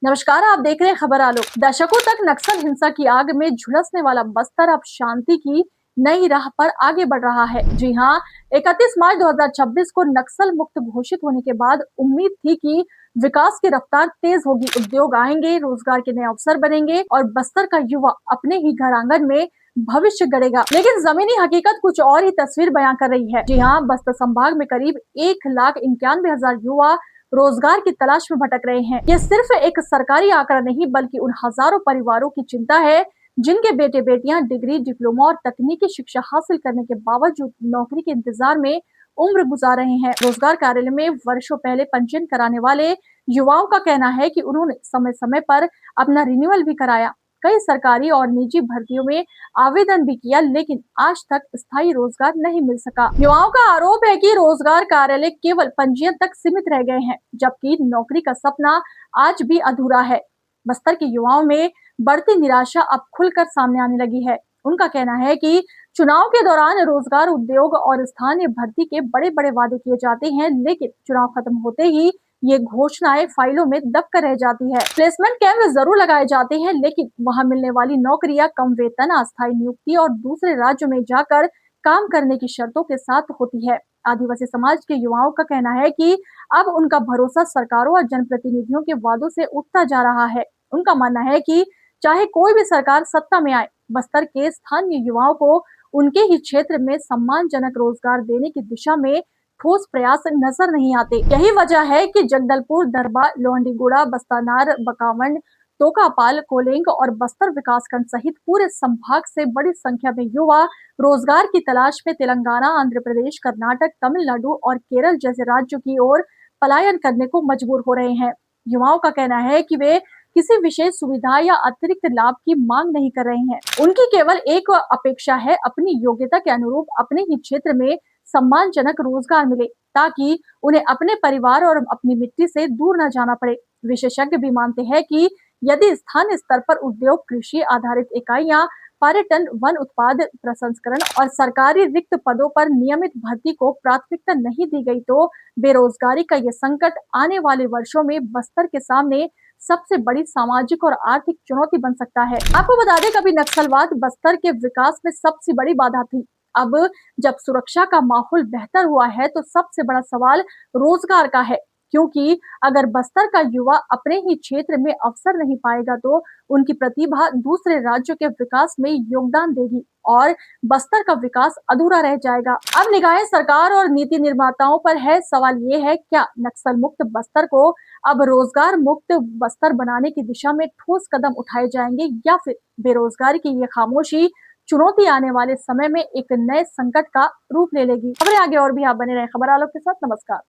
नमस्कार, आप देख रहे हैं खबर आलोक। दशकों तक नक्सल हिंसा की आग में झुलसने वाला बस्तर अब शांति की नई राह पर आगे बढ़ रहा है। जी हां, 31 मार्च 2026 को नक्सल मुक्त घोषित होने के बाद उम्मीद थी कि विकास की रफ्तार तेज होगी, उद्योग आएंगे, रोजगार के नए अवसर बनेंगे और बस्तर का युवा अपने ही घर आंगन में भविष्य गढ़ेगा। लेकिन जमीनी हकीकत कुछ और ही तस्वीर बयां कर रही है। जी हाँ, बस्तर संभाग में करीब 1,91,000 युवा रोजगार की तलाश में भटक रहे हैं। ये सिर्फ एक सरकारी आंकड़ा नहीं बल्कि उन हजारों परिवारों की चिंता है जिनके बेटे बेटियां डिग्री, डिप्लोमा और तकनीकी शिक्षा हासिल करने के बावजूद नौकरी के इंतजार में उम्र गुजार रहे हैं। रोजगार कार्यालय में वर्षों पहले पंजीयन कराने वाले युवाओं का कहना है कि उन्होंने समय समय पर अपना रिन्यूअल भी कराया, कई सरकारी और निजी भर्तियों में आवेदन भी किया, लेकिन आज तक स्थायी रोजगार नहीं मिल सका। युवाओं का आरोप है कि रोजगार कार्यालय केवल पंजीयन तक सीमित रह गए हैं, जबकि नौकरी का सपना आज भी अधूरा है। बस्तर के युवाओं में बढ़ती निराशा अब खुलकर सामने आने लगी है। उनका कहना है कि चुनाव के दौरान रोजगार, उद्योग और स्थानीय भर्ती के बड़े बड़े वादे किए जाते हैं, लेकिन चुनाव खत्म होते ही ये घोषणाएं फाइलों में दबकर रह जाती है। प्लेसमेंट कैंप जरूर लगाए जाते हैं, लेकिन वहां मिलने वाली नौकरियां कम वेतन, अस्थायी नियुक्ति और दूसरे राज्यों में जाकर काम करने की शर्तों के साथ होती है। आदिवासी समाज के युवाओं का कहना है कि अब उनका भरोसा सरकारों और जनप्रतिनिधियों के वादों से उठता जा रहा है। उनका मानना है कि चाहे कोई भी सरकार सत्ता में आए, बस्तर के स्थानीय युवाओं को उनके ही क्षेत्र में सम्मानजनक रोजगार देने की दिशा में ठोस प्रयास नजर नहीं आते। यही वजह है कि जगदलपुर, दरबा, लोहंडीगुड़ा, बस्तानार, बकावंड, तोकापाल, कोलेंग और बस्तर विकासखंड सहित पूरे संभाग से बड़ी संख्या में युवा रोजगार की तलाश में तेलंगाना, आंध्र प्रदेश, कर्नाटक, तमिलनाडु और केरल जैसे राज्यों की ओर पलायन करने को मजबूर हो रहे हैं। युवाओं का कहना है कि वे किसी विशेष सुविधा या अतिरिक्त लाभ की मांग नहीं कर रहे हैं। उनकी केवल एक अपेक्षा है, अपनी योग्यता के अनुरूप अपने ही क्षेत्र में सम्मानजनक रोजगार मिले, ताकि उन्हें अपने परिवार और अपनी मिट्टी से दूर न जाना पड़े। विशेषज्ञ भी मानते हैं कि यदि स्थानीय स्तर पर उद्योग, कृषि आधारित इकाइयां, पर्यटन, वन उत्पाद प्रसंस्करण और सरकारी रिक्त पदों पर नियमित भर्ती को प्राथमिकता नहीं दी गई, तो बेरोजगारी का ये संकट आने वाले वर्षों में बस्तर के सामने सबसे बड़ी सामाजिक और आर्थिक चुनौती बन सकता है। आपको बता दें, कभी नक्सलवाद बस्तर के विकास में सबसे बड़ी बाधा थी। अब जब सुरक्षा का माहौल बेहतर हुआ है, तो सबसे बड़ा सवाल रोजगार का है, क्योंकि अगर बस्तर का युवा अपने ही क्षेत्र में अवसर नहीं पाएगा, तो उनकी प्रतिभा दूसरे राज्यों के विकास में योगदान देगी और बस्तर का विकास अधूरा रह जाएगा। अब निगाहें सरकार और नीति निर्माताओं पर है। सवाल ये है, क्या नक्सल मुक्त बस्तर को अब रोजगार मुक्त बस्तर बनाने की दिशा में ठोस कदम उठाए जाएंगे, या फिर बेरोजगारी की ये खामोशी चुनौती आने वाले समय में एक नए संकट का रूप ले लेगी। खबरें आगे और भी आप बने रहे खबर आलोक के साथ। नमस्कार।